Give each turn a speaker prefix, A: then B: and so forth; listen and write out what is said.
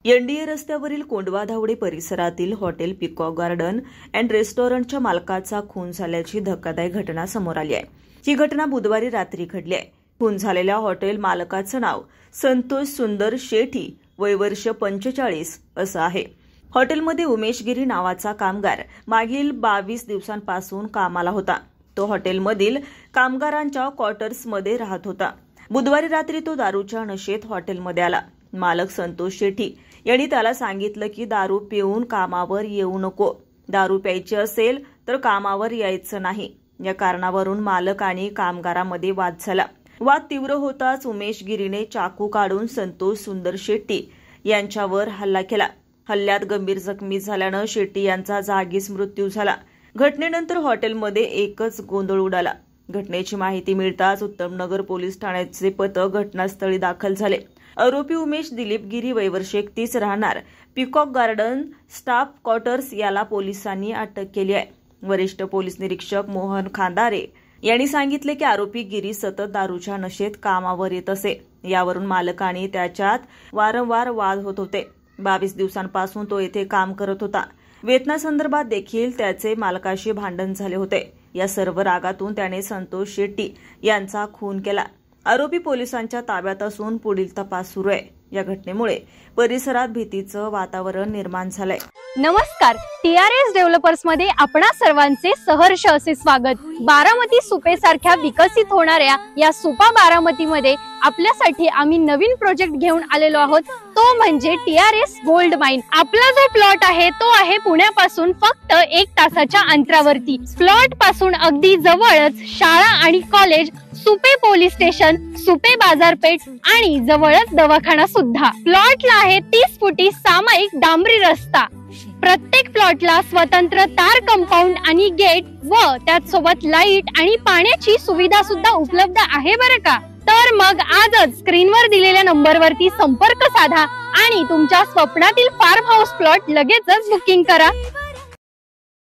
A: NDA रस्त्यावरील कोंडवा धावडे परिसरातील hotel peacock garden and रेस्टॉरंटच्या मालकाचा खून झाल्याची धक्कादायक घटना समोर आली आहे। ही घटना बुधवारी रात्री घडली आहे। खून झालेल्या हॉटेल मालकाचं नाव संतोष सुंदर शेठी, वय वर्ष 45 असं आहे। हॉटेलमध्ये उमेश गिरी नावाचा कामगार मागील 22 दिवसांपासून कामाला होता। तो हॉटेलमधील कामगारांच्या क्वार्टर्समध्ये राहत होता। बुधवारी रात्री तो दारूच्या नशेत हॉटेलमध्ये आला। मालक संतोष शेठी यांनी त्याला सांगितलं की दारू पिऊन कामावर येऊ नको, दारू प्यायची असेल तर कामावर यायचं नाही। या कारणावरून मालक आणि कामगारामध्ये वाद झाला। वाद तीव्र होताच उमेश गिरीने चाकू काढून संतोष सुंदर शेट्टी यांच्यावर हल्ला केला। हल्ल्यात गंभीर जखमी झाल्यानं शेट्टी यांचा जागीच मृत्यू झाला। घटनेनंतर हॉटेलमध्ये एकच गोंधळ उडाला। घटनेची माहिती मिळताच उत्तमनगर पोलीस ठाण्याचे पथक घटनास्थळी दाखल झाले। आरोपी उमेश दिलीप गिरी, वय वर्ष 31, राहणार पीकॉक गार्डन स्टाफ क्वार्टर्स याला पोलिसांनी अटक केली आहे। वरिष्ठ पोलीस निरीक्षक मोहन खांदारे यांनी सांगितले की आरोपी गिरी सतत दारूच्या नशेत कामावर येत असे। यावरून मालक आणि त्याच्यात वारंवार वाद होत होते। 22 दिवसांपासून तो येथे काम करत होता। वेतनासंदर्भात देखील त्याचे मालकाशी भांडण झाले होते। या सर्व रागातून त्याने संतोष शेट्टी यांचा खून केला। आरोपी पोलिसांच्या ताब्यात असून पुढील तपास सुरू आहे। या घटनेमुळे परिसरात भीतीचं वातावरण निर्माण झालंय।
B: नमस्कार, टीआरएस डेव्हलपर्स मध्ये आपणा सर्वांचे सहर्ष असे स्वागत। बारामती सुपे सारख्या विकसित होणाऱ्या या सुपा बारामती मध्ये आपल्यासाठी आम्ही नवीन प्रोजेक्ट घेऊन आलेलो आहोत, तो म्हणजे टीआरएस गोल्ड माइन। आपला जो प्लॉट आहे तो आहे पुण्यापासून फक्त 1 तासाच्या अंतरावरती। प्लॉट पासून अगदी जवळच शाळा आणि college, Supe police station, Supe बाजारपेठ आणि जवळच दवाखाना सुद्धा। प्लॉटला आहे 30 फुटी सामायिक डांबरी रस्ता। प्रत्येक प्लॉटला स्वतंत्र तार कंपाऊंड आणि गेट व त्याचसोबत लाईट आणि पाण्याची सुविधा सुद्धा उपलब्ध आहे बरं का। तर मग आजच स्क्रीनवर दिलेल्या नंबरवरती संपर्क साधा आणि तुमच्या स्वप्नातील फार्म हाऊस प्लॉट लगेचच बुकिंग करा।